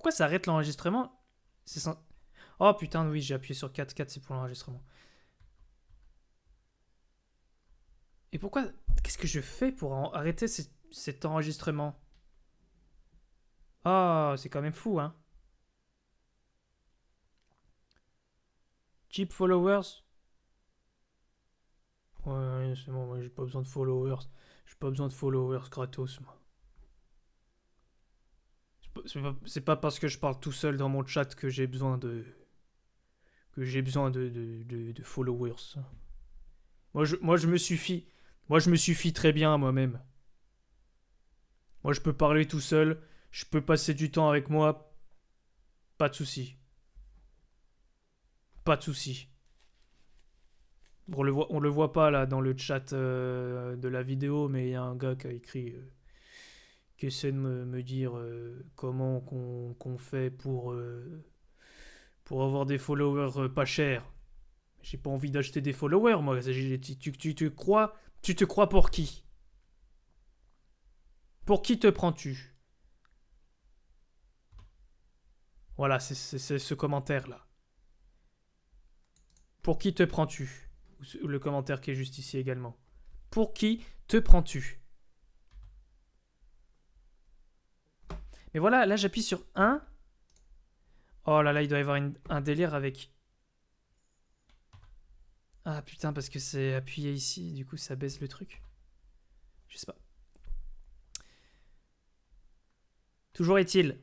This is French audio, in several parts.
Pourquoi ça arrête l'enregistrement? Oh putain, oui, j'ai appuyé sur 4. 4, c'est pour l'enregistrement. Et pourquoi... Qu'est-ce que je fais pour arrêter cet enregistrement? Oh, c'est quand même fou, hein. Cheap followers. Ouais, c'est bon, moi j'ai pas besoin de followers. J'ai pas besoin de followers gratos, moi. C'est pas parce que je parle tout seul dans mon chat que j'ai besoin de... Que j'ai besoin de followers. Moi, je me suffis. Moi, je me suffis très bien à moi-même. Moi, je peux parler tout seul. Je peux passer du temps avec moi. Pas de souci. Pas de souci. On le voit pas là dans le chat de la vidéo, mais il y a un gars qui a écrit, qui essaie de me dire comment qu'on fait pour avoir des followers pas chers. J'ai pas envie d'acheter des followers, moi. Tu te crois pour qui? Pour qui te prends-tu? Voilà, c'est ce commentaire là. Pour qui te prends-tu? Ou le commentaire qui est juste ici également. Pour qui te prends-tu? Mais voilà, là j'appuie sur 1. Oh là là, il doit y avoir un délire avec... Ah putain, parce que c'est appuyé ici, du coup ça baisse le truc. Je sais pas. Toujours est-il,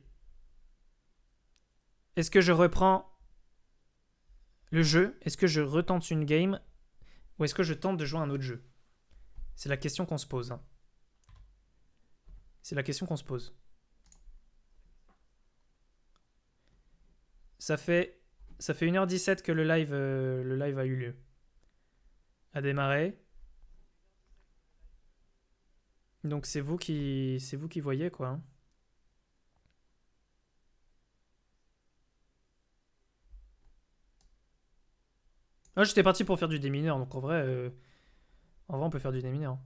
est-ce que je reprends le jeu? Est-ce que je retente une game? Ou est-ce que je tente de jouer à un autre jeu? C'est la question qu'on se pose. Hein. C'est la question qu'on se pose. Ça fait 1h17 que le live a eu lieu. A démarré. Donc c'est vous qui voyez quoi. Hein. Ah, j'étais parti pour faire du démineur, donc en vrai on peut faire du démineur.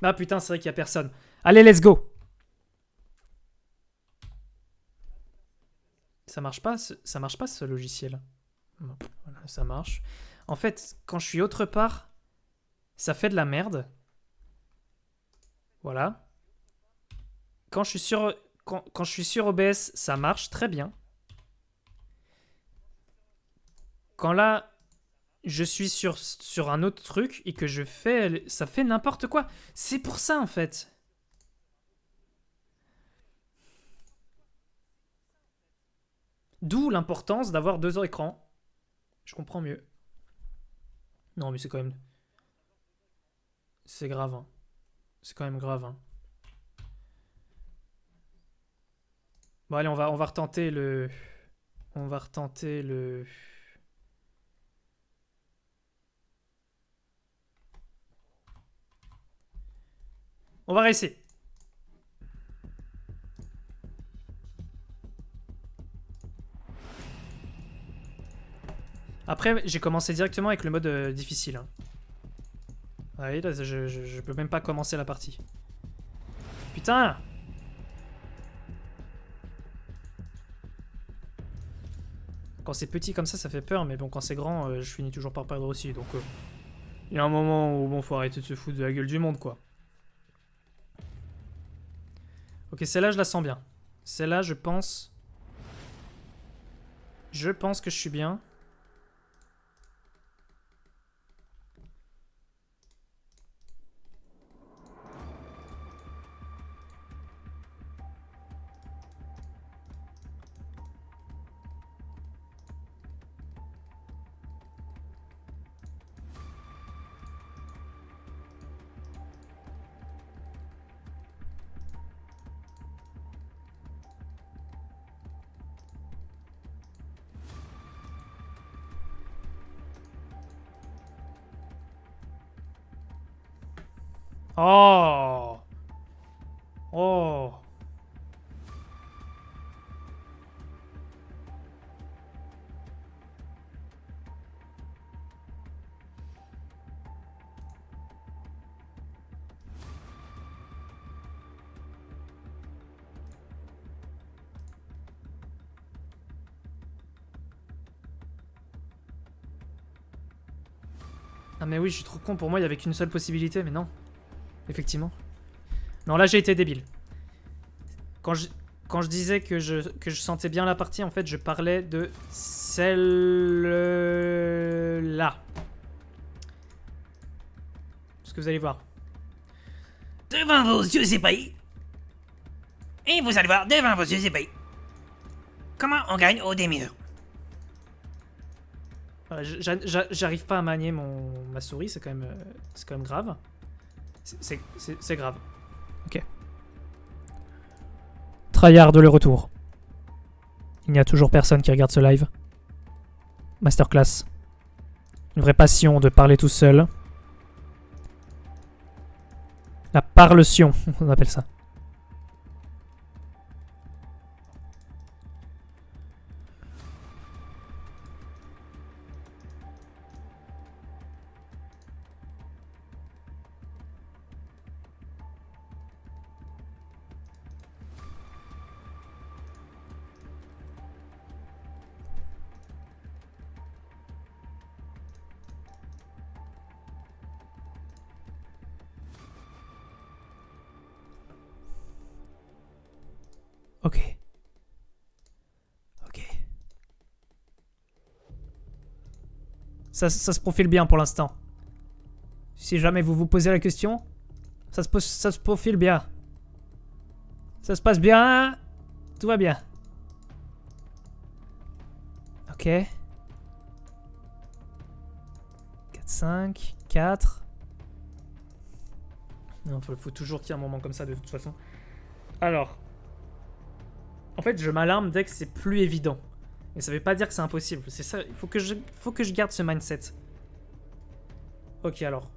Ah putain, c'est vrai qu'il y a personne. Allez, let's go. Ça marche pas ce logiciel. Bon, voilà, ça marche. En fait, quand je suis autre part, ça fait de la merde. Voilà. Quand je suis sur, quand je suis sur OBS, ça marche très bien. Quand là, je suis sur un autre truc et que je fais, ça fait n'importe quoi. C'est pour ça en fait. D'où l'importance d'avoir deux écrans. Je comprends mieux. Non, mais c'est quand même, c'est grave. Hein. C'est quand même grave. Hein. Bon allez, on va retenter le, on va retenter le. On va réessayer. Après, j'ai commencé directement avec le mode difficile. Hein. Ouais, là, je peux même pas commencer la partie. Putain! Quand c'est petit comme ça fait peur, mais bon, quand c'est grand, je finis toujours par perdre aussi. Donc, il y a un moment où, bon, faut arrêter de se foutre de la gueule du monde, quoi. Ok, celle-là, je la sens bien. Celle-là, je pense. Je pense que je suis bien. Oh! Oh! Ah mais oui, je suis trop con. Pour moi, il y avait qu'une seule possibilité, mais non. Effectivement. Non, là, j'ai été débile. Quand je disais que je sentais bien la partie, en fait, je parlais de celle-là. Ce que vous allez voir. Devant vos yeux ébahis. Et vous allez voir, devant vos yeux ébahis. Comment on gagne au demi-heure. Voilà, j'arrive pas à manier ma souris, c'est quand même grave. C'est grave. Ok. Tryhard le retour. Il n'y a toujours personne qui regarde ce live. Masterclass. Une vraie passion de parler tout seul. La parletion, on appelle ça. Ok. Ok. Ça se profile bien pour l'instant. Si jamais vous vous posez la question, ça se profile bien. Ça se passe bien. Tout va bien. Ok. 4, 5, 4. Non, faut toujours qu'il y ait un moment comme ça de toute façon. Alors. En fait, je m'alarme dès que c'est plus évident. Mais ça veut pas dire que c'est impossible. C'est ça, il faut que je garde ce mindset. Ok, alors.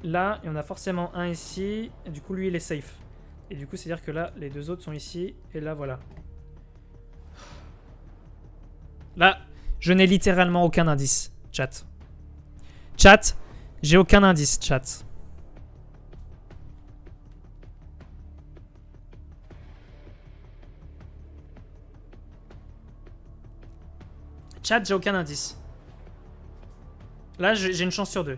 Là, il y en a forcément un ici. Et du coup, lui, il est safe. Et du coup, c'est-à-dire que là, les deux autres sont ici. Et là, voilà. Là, je n'ai littéralement aucun indice. Chat. Chat, j'ai aucun indice, chat. Chat, j'ai aucun indice. Là, j'ai une chance sur deux.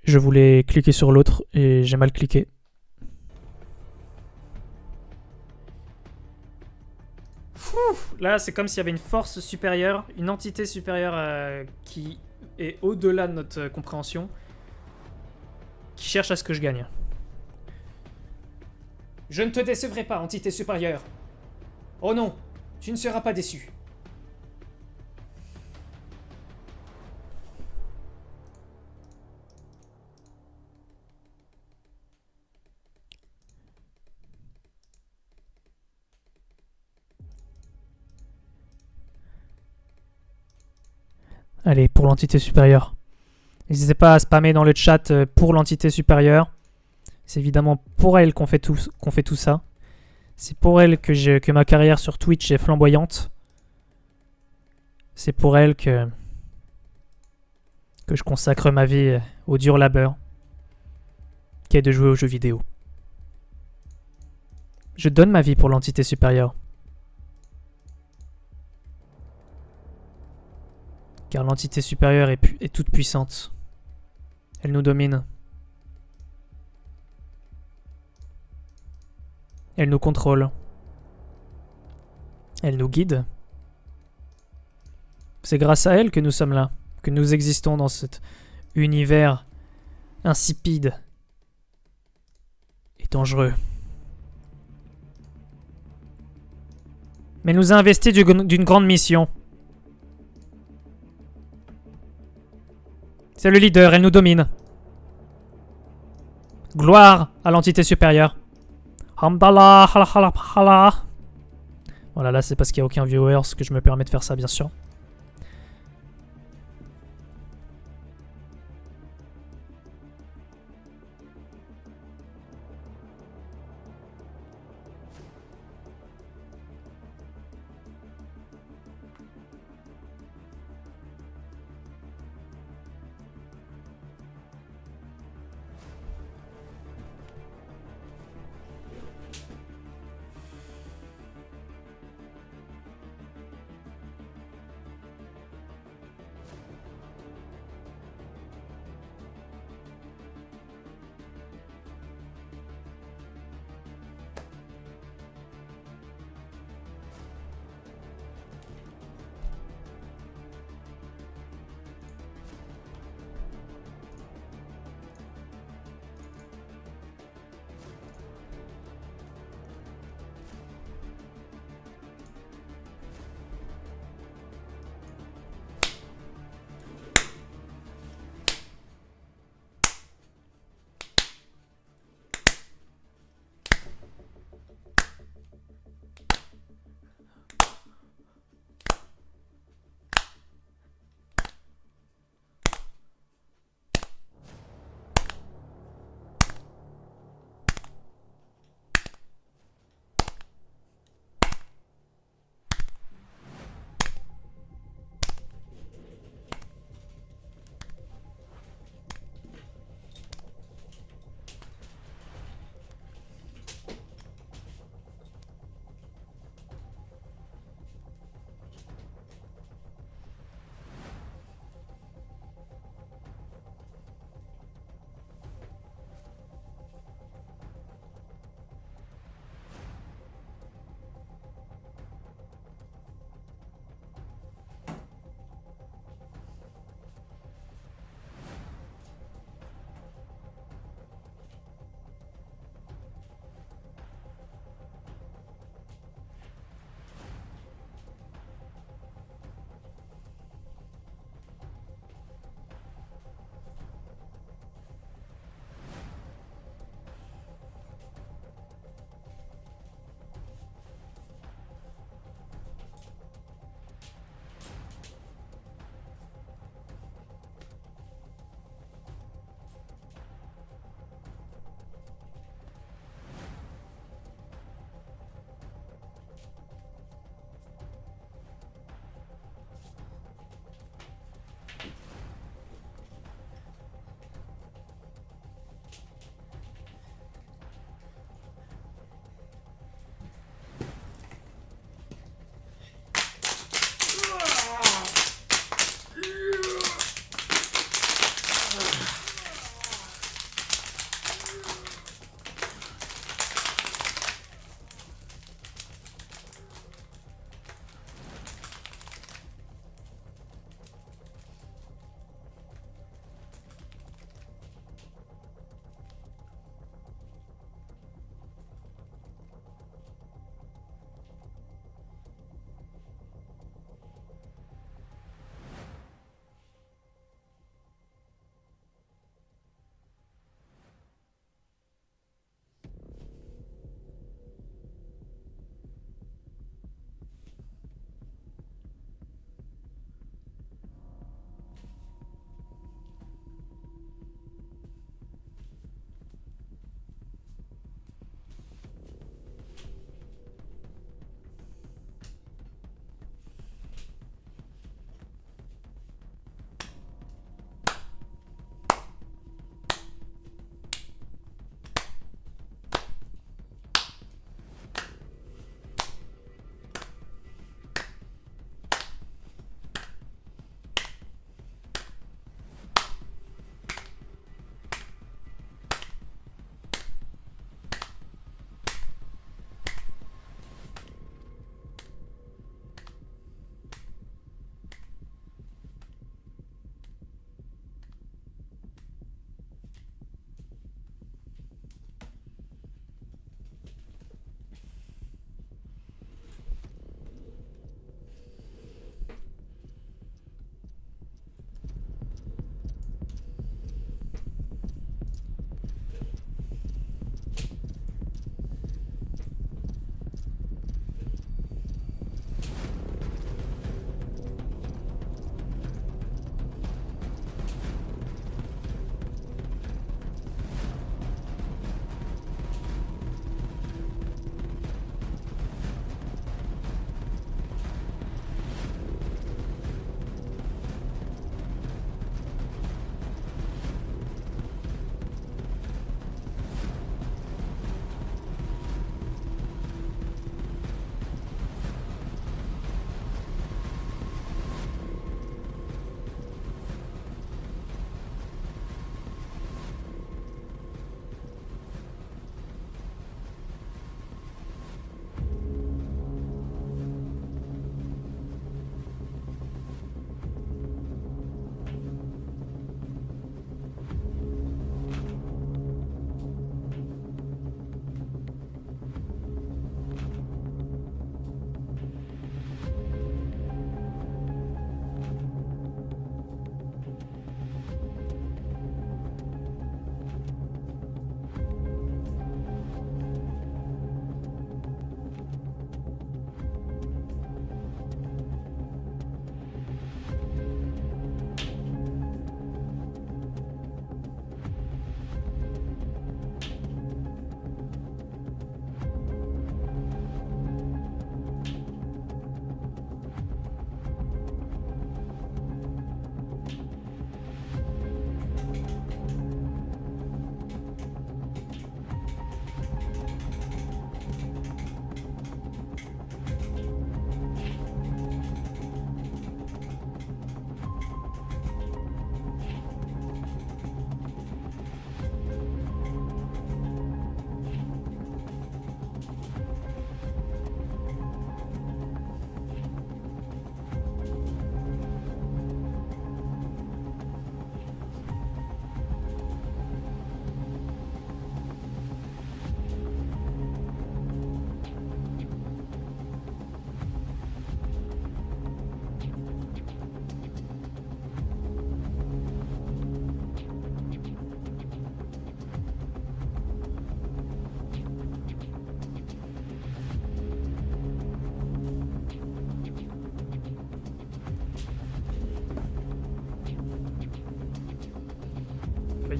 Je voulais cliquer sur l'autre et j'ai mal cliqué. Là, c'est comme s'il y avait une force supérieure, une entité supérieure qui est au-delà de notre compréhension, qui cherche à ce que je gagne. Je ne te décevrai pas, entité supérieure. Oh non, tu ne seras pas déçu. Allez, pour l'entité supérieure. N'hésitez pas à spammer dans le chat pour l'entité supérieure. C'est évidemment pour elle qu'on fait tout ça. C'est pour elle que ma carrière sur Twitch est flamboyante. C'est pour elle que je consacre ma vie au dur labeur qui est de jouer aux jeux vidéo. Je donne ma vie pour l'entité supérieure. Car l'entité supérieure est toute puissante. Elle nous domine. Elle nous contrôle. Elle nous guide. C'est grâce à elle que nous sommes là, que nous existons dans cet univers insipide et dangereux. Mais elle nous a investis d'une grande mission. C'est le leader, elle nous domine. Gloire à l'entité supérieure. Hamdallah, halala. Voilà, là c'est parce qu'il n'y a aucun viewer que je me permets de faire ça, bien sûr.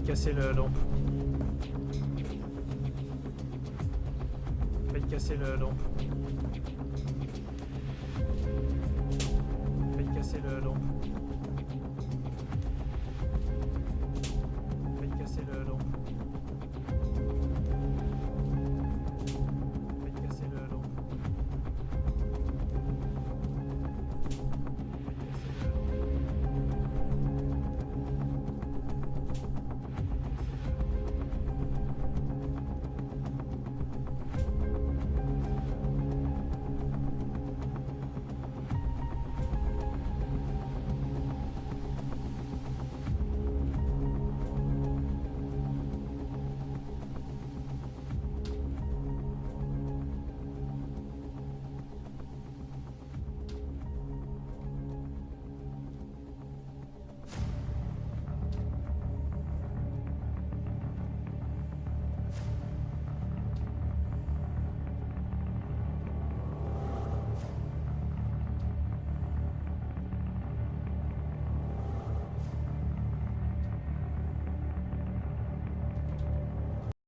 casser la lampe. Faites casser la lampe. Faites casser la lampe.